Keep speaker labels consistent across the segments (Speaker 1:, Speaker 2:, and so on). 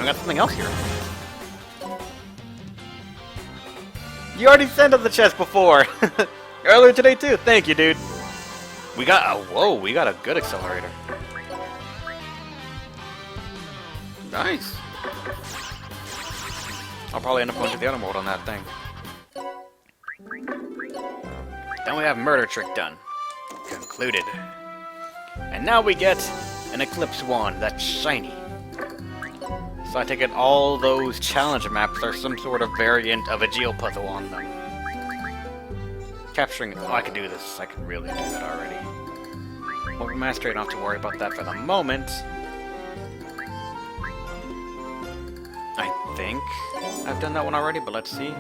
Speaker 1: we got something else here. You already sent us the chest before! Earlier today too! Thank you, dude! We got a... Whoa, we got a good accelerator. Nice! I'll probably end up going to the other mode on that thing. Then we have Murder Trick done. Concluded. And now we get an Eclipse Wand that's shiny. So I take it all those challenge maps are some sort of variant of a geo-puzzle on them. Capturing... Oh, I can do this. I can really do that already. Well, we're mastering, not to worry about that for the moment. I think I've done that one already, but let's see.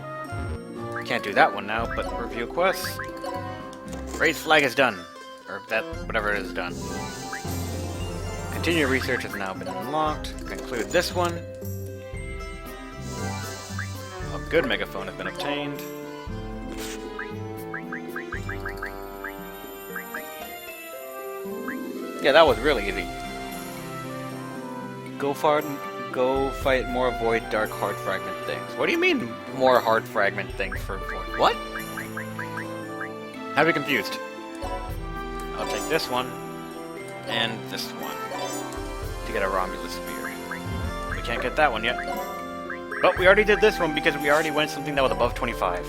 Speaker 1: Can't do that one now, but review quests. Raise flag is done. Or that, whatever it is, done. Continue research has now been unlocked. Conclude this one. A good megaphone has been obtained. Yeah, that was really easy. Go fight more, avoid dark hard fragment things. What do you mean, more hard fragment things for what? Have you confused? I'll take this one, and this one, to get a Romulus Spear. We can't get that one yet. But we already did this one because we already went something that was above 25.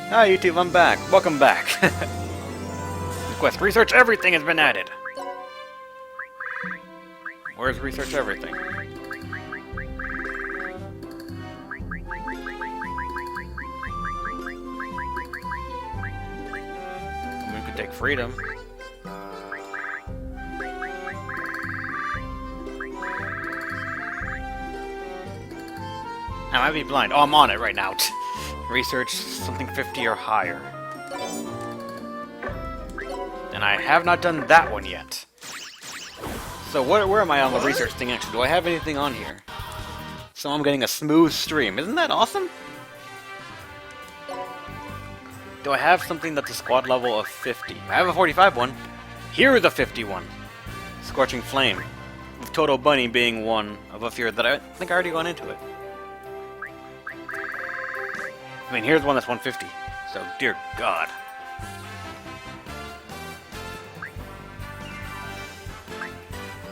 Speaker 1: Hi YouTube, I'm back. Welcome back. Quest Research Everything has been added. Where's Research Everything? We could take Freedom. I might be blind. Oh, I'm on it right now. Research something 50 or higher. And I have not done that one yet. So where am I on the research thing actually? Do I have anything on here? So I'm getting a smooth stream. Isn't that awesome? Do I have something that's a squad level of 50? I have a 45 one. Here is a 51. Scorching Flame. With Toto Bunny being one of a fear that I think I already gone into it. I mean, here's one that's 150. So, dear God.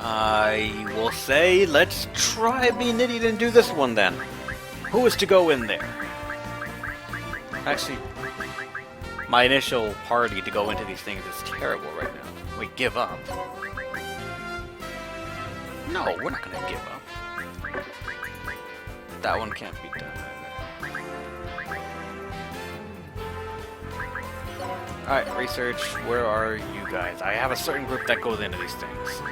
Speaker 1: I will say, let's try being idiot and do this one then. Who is to go in there? Actually, my initial party to go into these things is terrible right now. We give up. No, we're not gonna give up. That one can't be done. Alright, research, where are you guys? I have a certain group that goes into these things.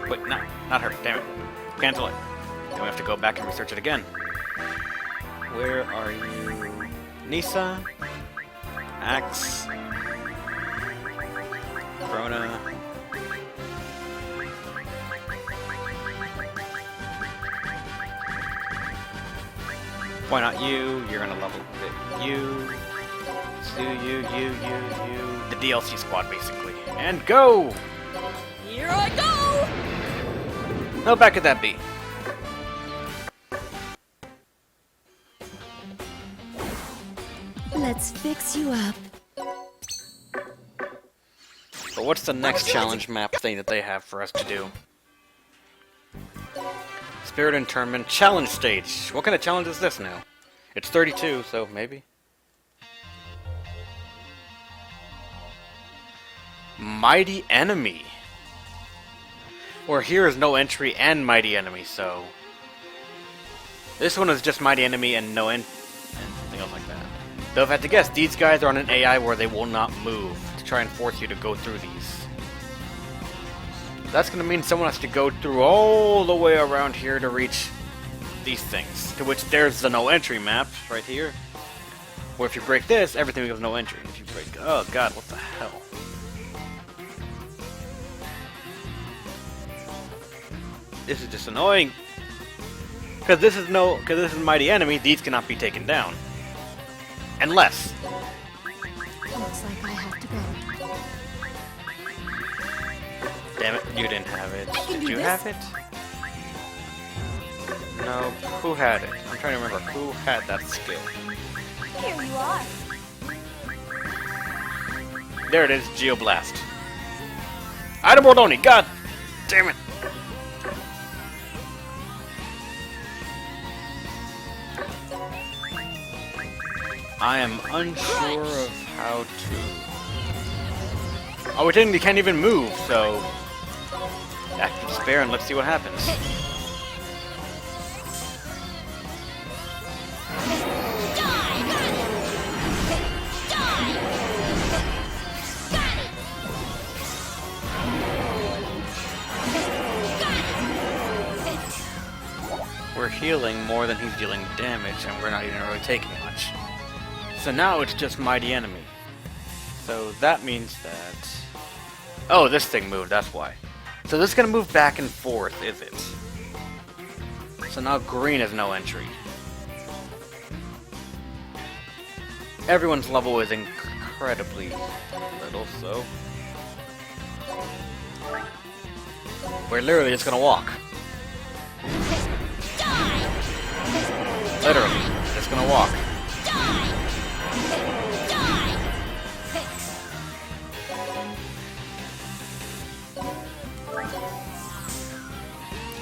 Speaker 1: Wait, not her, damn it. Cancel it. Then we have to go back and research it again. Where are you? Nisa? Axe? Corona? Why not you? You're gonna level it. You. You. The DLC squad, basically. And go!
Speaker 2: Here I go!
Speaker 1: How bad could that be?
Speaker 2: Let's fix you up.
Speaker 1: But what's the next challenge map thing that they have for us to do? Spirit Internment Challenge Stage. What kind of challenge is this now? It's 32, so maybe. Mighty Enemy. Or here is no entry and Mighty Enemy, so... This one is just Mighty Enemy and no and something else like that. Though if I had to guess, these guys are on an AI where they will not move to try and force you to go through these. That's gonna mean someone has to go through all the way around here to reach these things. To which there's the no entry map right here. Where if you break this, everything becomes no entry. If you break... Oh god, what the hell? This is just annoying. Because this is Mighty Enemy, these cannot be taken down. Unless.
Speaker 2: Looks like I have to go.
Speaker 1: Damn it, you didn't have it.
Speaker 2: can
Speaker 1: Did
Speaker 2: do
Speaker 1: you
Speaker 2: this.
Speaker 1: have it? No, who had it? I'm trying to remember who had that skill.
Speaker 2: Here you are.
Speaker 1: There it is, Geoblast. Item world only, god damn it! I am unsure of how to... Oh, we can't even move, so... Active Despair and let's see what happens. We're healing more than he's dealing damage, and we're not even really taking much. So now it's just Mighty Enemy. So that means that... Oh, this thing moved, that's why. So this is gonna move back and forth, is it? So now green has no entry. Everyone's level is incredibly little, so... We're literally just gonna walk. Literally, just gonna walk.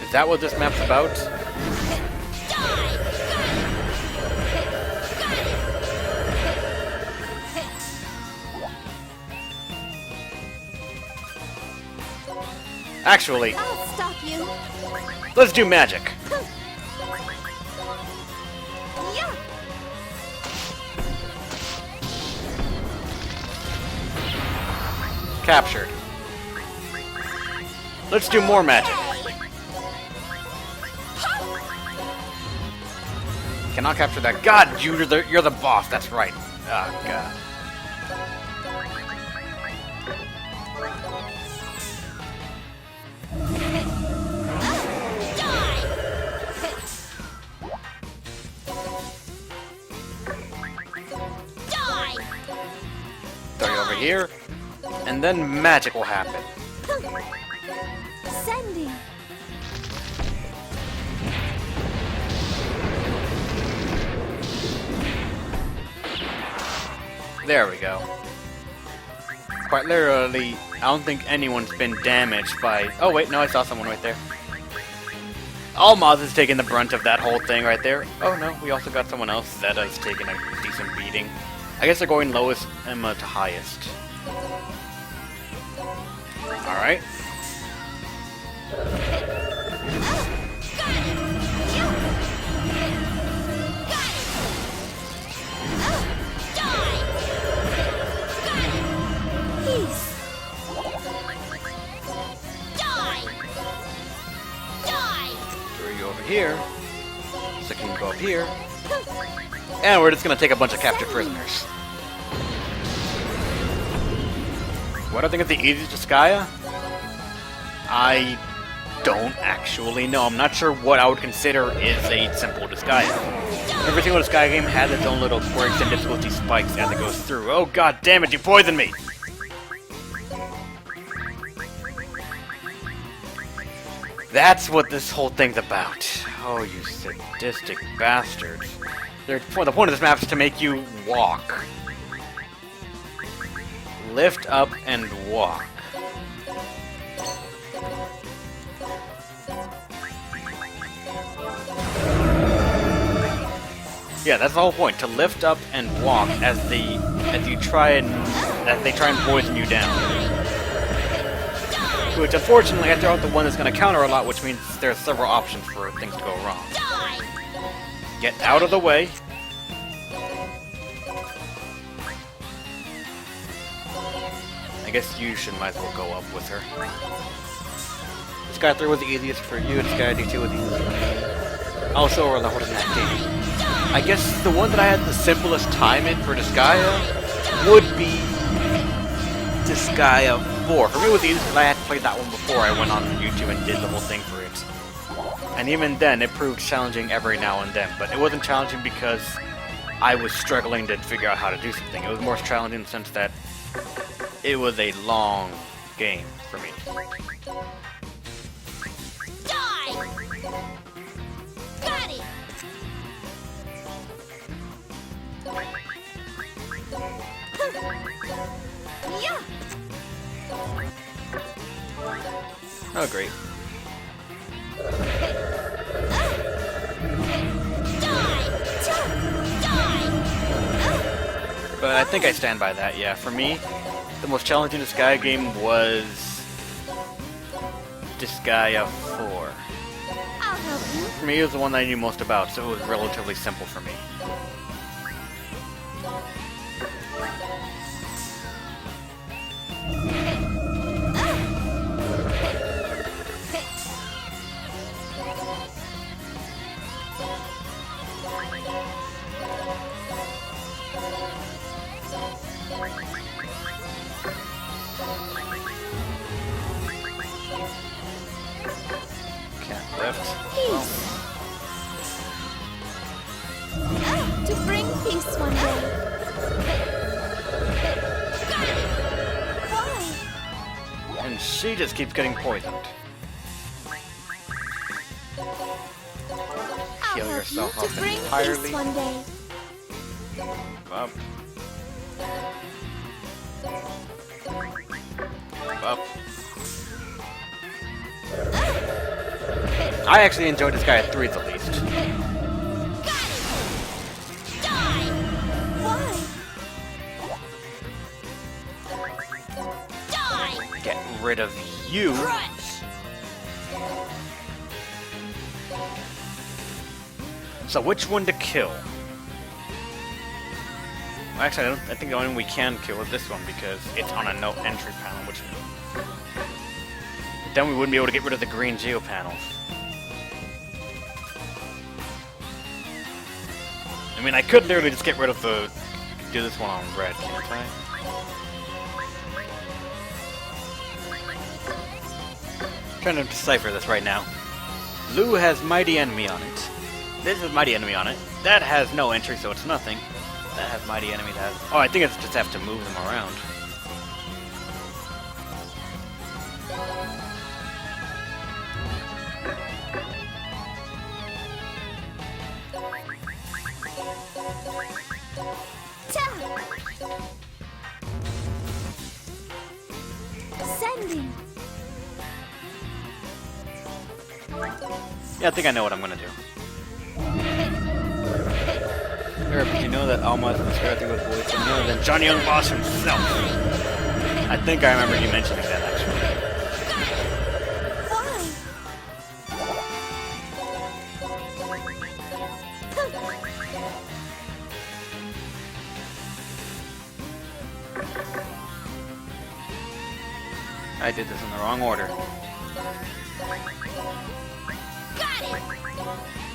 Speaker 1: Is that what this map's about? Actually,
Speaker 2: I'll stop you.
Speaker 1: let's do magic.
Speaker 2: Yeah.
Speaker 1: Captured. Let's do more magic. Cannot capture that. God, you're the boss. That's right. Oh god. Throw you over here, and then magic will happen.
Speaker 2: Sending.
Speaker 1: There we go. Quite literally, I don't think anyone's been damaged by... Oh wait, no, I saw someone right there. Almaz is taking the brunt of that whole thing right there. Oh no, we also got someone else. Zeta's taking a decent beating. I guess they're going lowest, Emma to highest. Alright. Throw you over here. So can you go up here. And we're just gonna take a bunch of captured prisoners. What I think is the easiest Disgaea? I don't actually know. I'm not sure what I would consider is a simple Disgaea. Every single Disgaea game has its own little quirks and difficulty spikes as it goes through. Oh god damn it, you poisoned me! That's what this whole thing's about. Oh, you sadistic bastards. The point of this map is to make you walk. Lift up and walk. Yeah, that's the whole point, to lift up and walk as they try and poison you down. Which unfortunately I throw out the one that's gonna counter a lot, which means there are several options for things to go wrong. Get out of the way. I guess you might as well go up with her. Sky 3 was the easiest for you, and Sky D2 was the easiest for me. Also, we're leveled in that game. I guess the one that I had the simplest time in for Disgaea would be Disgaea 4. For me, it was easy because I had played that one before I went on YouTube and did the whole thing for it. And even then, it proved challenging every now and then. But it wasn't challenging because I was struggling to figure out how to do something. It was more challenging in the sense that it was a long game. for me.
Speaker 2: Die! Got it! Yeah!
Speaker 1: Oh, great. But I think I stand by that, yeah. For me, the most challenging Disgaea game was Disgaea 4.
Speaker 2: I'll help you.
Speaker 1: For me, it was the one that I knew most about, so it was relatively simple for me. Can't lift.
Speaker 2: Peace. To bring peace one day. Why?
Speaker 1: And she just keeps getting poisoned.
Speaker 2: I'll
Speaker 1: Heal
Speaker 2: help
Speaker 1: yourself
Speaker 2: you
Speaker 1: up
Speaker 2: to bring
Speaker 1: entirely.
Speaker 2: peace one day.
Speaker 1: Up. Up. I actually enjoyed this guy at 3 the least.
Speaker 2: Die! Why? Die!
Speaker 1: Get rid of you.
Speaker 2: Crunch!
Speaker 1: So which one to kill? Well, actually, I think the only one we can kill is this one because it's on a no entry panel, which then we wouldn't be able to get rid of the green geo panels. I mean, I could literally just get rid of the... do this one on red, can't I? I'm trying to decipher this right now. Lou has Mighty Enemy on it. This has Mighty Enemy on it. That has no entry, so it's nothing. That has Mighty Enemy, that has... oh, I think it's just have to move them around.
Speaker 2: Sending.
Speaker 1: Yeah, I think I know what I'm gonna do. Eric, did you know that Alma is inspired with voice and more than Johnny Young Boss himself? I think I remember you mentioning that, actually.
Speaker 2: Why?
Speaker 1: I did this in the wrong order.
Speaker 2: Got it!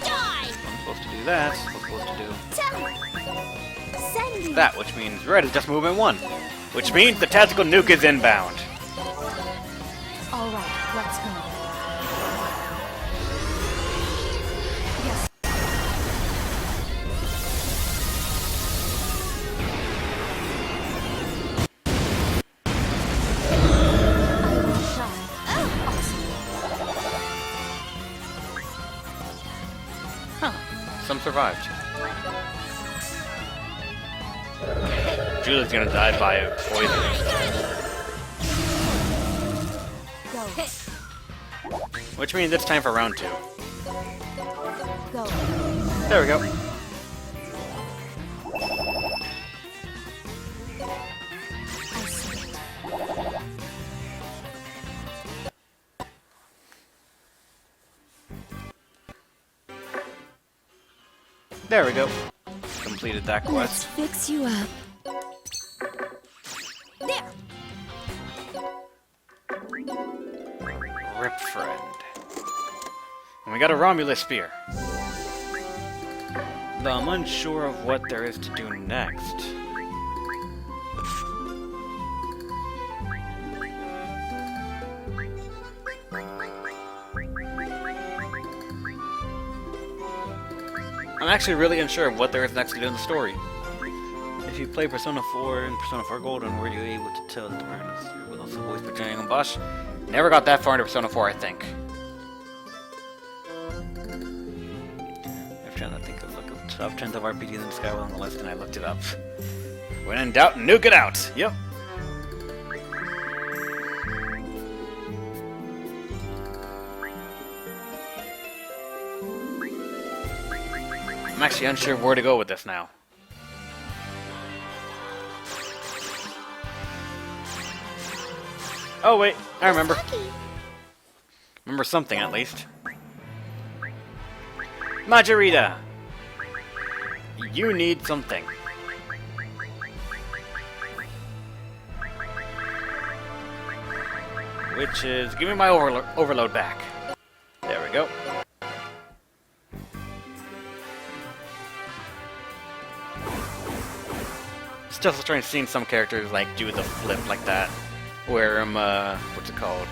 Speaker 2: Die!
Speaker 1: I'm supposed to do that. I'm supposed to do
Speaker 2: Sending.
Speaker 1: that, which means red is just movement 1. Which means the tactical nuke is inbound.
Speaker 2: All right, let's go. Yes. I will try. Awesome.
Speaker 1: Some survived. Julie's gonna die by poison.
Speaker 2: Go.
Speaker 1: Which means it's time for round 2.
Speaker 2: Go.
Speaker 1: There we go.
Speaker 2: I see it.
Speaker 1: There we go. Completed that
Speaker 2: Let's
Speaker 1: quest.
Speaker 2: fix you up. There.
Speaker 1: Rip friend. And we got a Romulus spear. Though I'm unsure of what there is to do next. I'm actually really unsure of what there is next to do in the story. If you play Persona 4 and Persona 4 Golden, were you able to tell that the parents were with us So voice by Dragon Bosch. Never got that far into Persona 4, I think. I'm trying to think of like a top trends of RPGs in Disgaea on the list, and I looked it up. When in doubt, nuke it out! Yep. I'm actually unsure where to go with this now. Oh wait, I remember. Remember something at least. Majorita! You need something. Which is... give me my overload back. There we go. Still trying to see some characters like do the flip like that. Where, what's it called?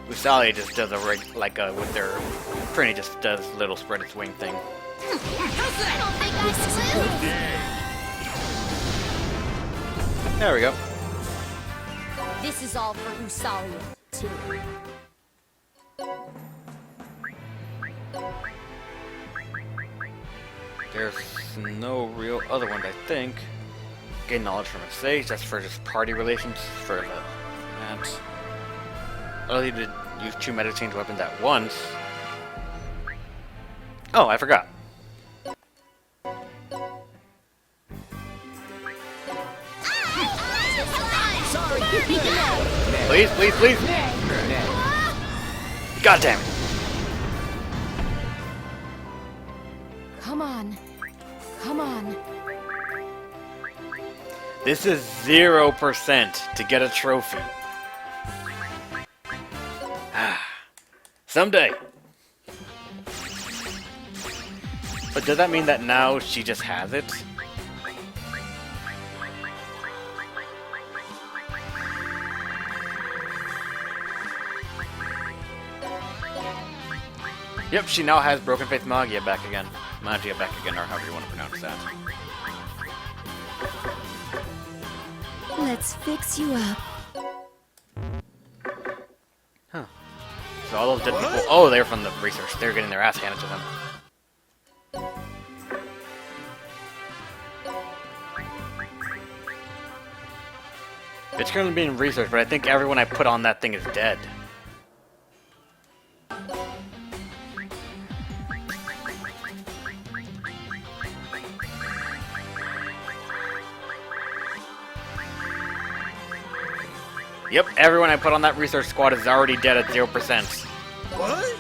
Speaker 1: Usali just does a with their Trini just does a little spread its wing thing. There we go.
Speaker 2: This is all for Usalia, too.
Speaker 1: There's no real other one, I think. Gain knowledge from a sage, that's for just party relations, for the that. Only to use 2 meta change weapons at once. Oh, I forgot. Please, please, please! God damn it!
Speaker 2: Come on. Come on.
Speaker 1: This is 0% to get a trophy. Someday. But does that mean that now she just has it? Yep, she now has Broken Faith Magia back again. Magia back again, or however you want to pronounce that.
Speaker 2: Let's fix you up.
Speaker 1: Huh. So all those dead people... oh, they're from the research. They're getting their ass handed to them. It's currently being researched, but I think everyone I put on that thing is dead. Yep, everyone I put on that research squad is already dead at 0%.
Speaker 3: What?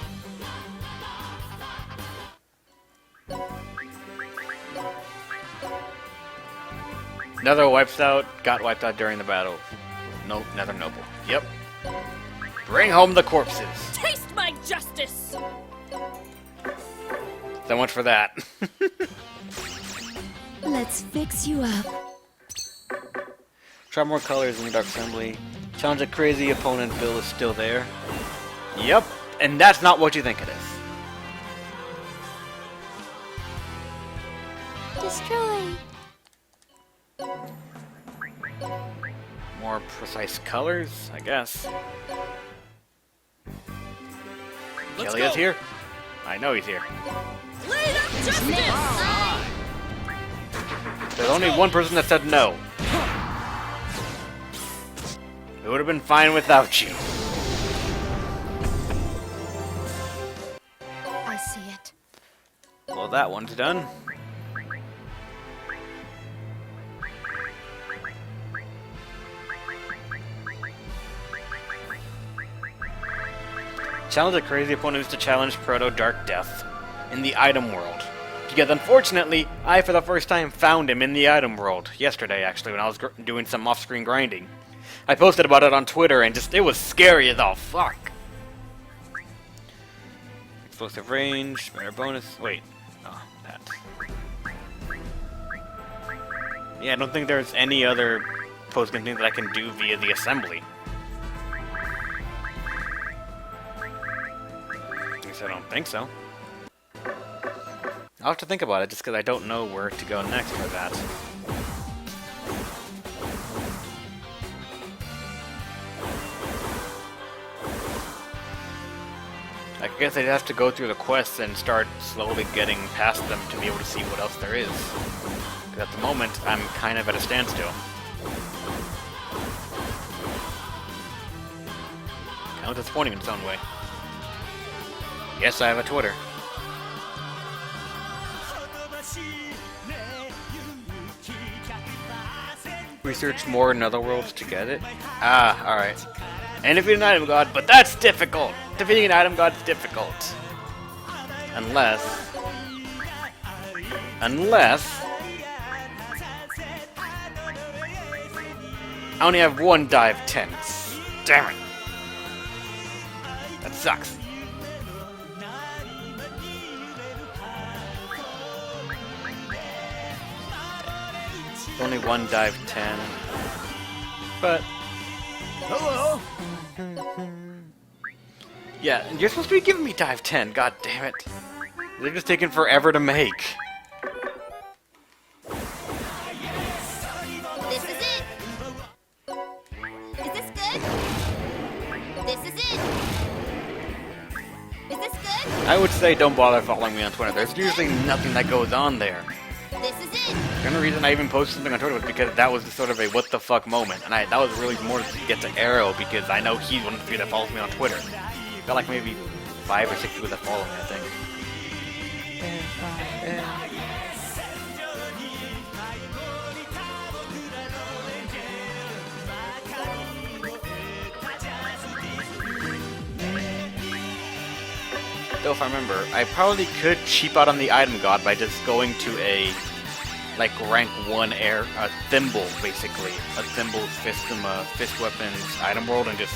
Speaker 1: Nether got wiped out during the battle. No, Nether Noble. Yep. Bring home the corpses.
Speaker 4: Taste my justice!
Speaker 1: So much for that.
Speaker 2: Let's fix you up.
Speaker 1: Try more colors in the Dark Assembly. Challenge a crazy opponent. Bill is still there. Yep, and that's not what you think it is.
Speaker 2: Destroy.
Speaker 1: More precise colors, I guess. Kelly is here? I know he's here.
Speaker 4: Blade of justice!
Speaker 1: There's only one person that said no. It would have been fine without you.
Speaker 2: I see it.
Speaker 1: Well, that one's done. Challenge a crazy opponent is to challenge Proto Dark Death in the item world. Because unfortunately, I for the first time found him in the item world. Yesterday, actually, when I was doing some off-screen grinding. I posted about it on Twitter and it was scary as all fuck. Explosive range, better bonus. Wait. Oh, that. Yeah, I don't think there's any other post-game thing that I can do via the assembly. At least I don't think so. I'll have to think about it just because I don't know where to go next for that. I guess I'd have to go through the quests and start slowly getting past them to be able to see what else there is. 'Cause at the moment, I'm kind of at a standstill. Kind of disappointing in its own way. Yes, I have a Twitter. Research more netherworlds to get it? Ah, alright. And defeat an item god, but that's difficult! Defeating an item god is difficult. Unless... I only have one dive 10s. Damn it! That sucks. Only one dive 10. But... Hello! Yeah, you're supposed to be giving me dive 10, god damn it. They're just taking forever to make.
Speaker 2: This is it. Is this good? This is it. Is this good?
Speaker 1: I would say don't bother following me on Twitter. There's usually nothing that goes on there.
Speaker 2: This is it.
Speaker 1: The only reason I even posted something on Twitter was because that was sort of a what the fuck moment. And that was really more to get to Arrow because I know he's one of the few that follows me on Twitter. Got like maybe 5 or 6 people that follow me, I think. Though if I remember, I probably could cheap out on the item god by just going to a like rank 1 air thimble, basically. A thimble fist weapons item world and just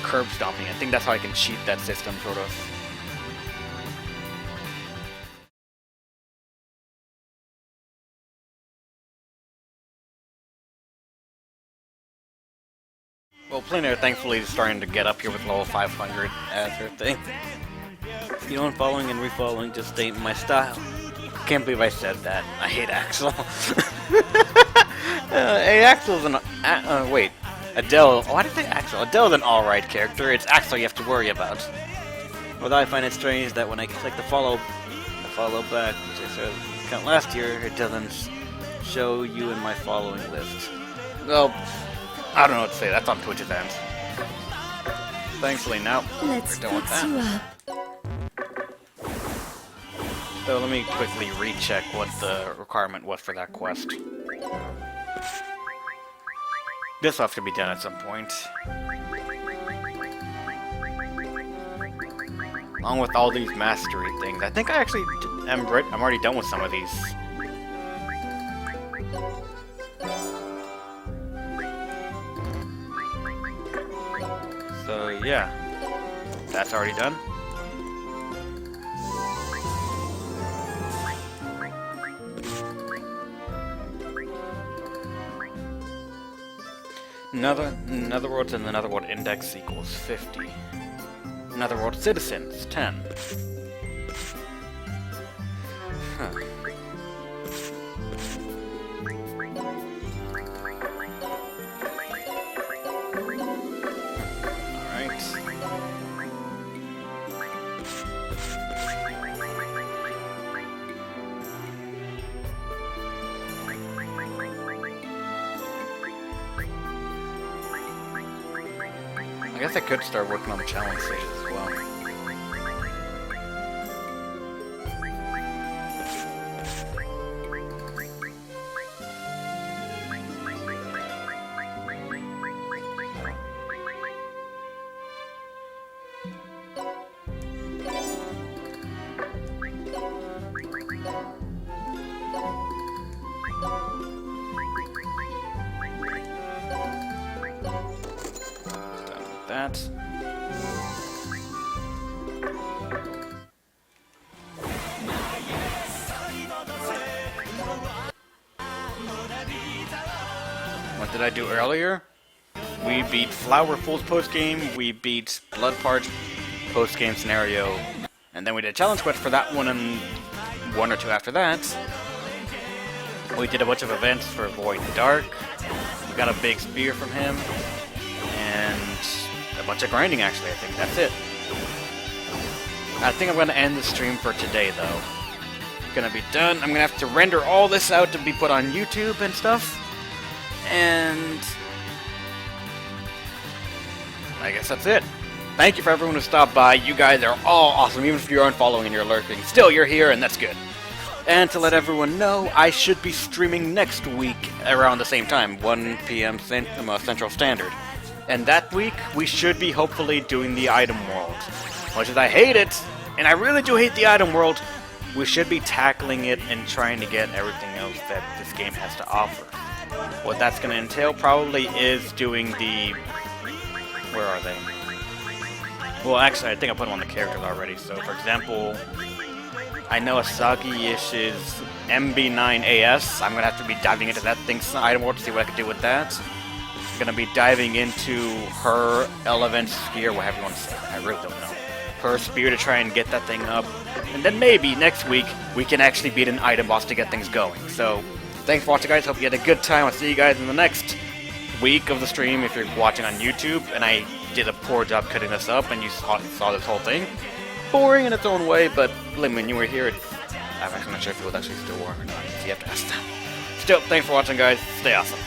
Speaker 1: curb stomping. I think that's how I can cheat that system, sort of. Well, Plein Air thankfully is starting to get up here with level 500 as her thing. You know, following and refollowing just ain't my style. Can't believe I said that. I hate Axel. Hey, Axel's an... wait. Adele... Why did I say Axel? Adele's an alright character. It's Axel you have to worry about. Although I find it strange that when I click the follow back, which I said count last year, it doesn't show you in my following list. Well, I don't know what to say. That's on Twitch's end. Thankfully, now we're done with that. So let me quickly recheck what the requirement was for that quest. This will have to be done at some point. Along with all these mastery things. I think I actually I'm already done with some of these. So yeah, that's already done. Netherworlds and the Netherworld Index equals 50. Netherworld Citizens, 10. Huh. Alright. I guess I could start working on the challenge stages as well. That. What did I do earlier? We beat Flowerful's post-game, we beat Bloodparch post-game scenario, and then we did a challenge quest for that one and one or two after that. We did a bunch of events for Void and Dark, we got a big spear from him, and a bunch of grinding, actually. I think that's it. I think I'm gonna end the stream for today, though. Gonna be done. I'm gonna have to render all this out to be put on YouTube and stuff. And I guess that's it. Thank you for everyone who stopped by. You guys are all awesome, even if you aren't following and you're lurking. Still, you're here, and that's good. And to let everyone know, I should be streaming next week around the same time, 1 p.m. Central Standard. And that week, we should be hopefully doing the item world. Much as I hate it, and I really do hate the item world, we should be tackling it and trying to get everything else that this game has to offer. What that's going to entail probably is doing the... Where are they? Well, actually, I think I put them on the characters already. So, for example, I know Asagi-ish's MB9AS. I'm going to have to be diving into that thing's item world to see what I can do with that. I'm going to be diving into her Elevent Spear, whatever you want to say. I really don't know. Her spear to try and get that thing up. And then maybe next week, we can actually beat an item boss to get things going. So, thanks for watching, guys. Hope you had a good time. I'll see you guys in the next week of the stream if you're watching on YouTube. And I did a poor job cutting this up, and you saw this whole thing. Boring in its own way, but when you were here, I'm actually not sure if it was actually still boring or not. So you have to ask them. Still, thanks for watching, guys. Stay awesome.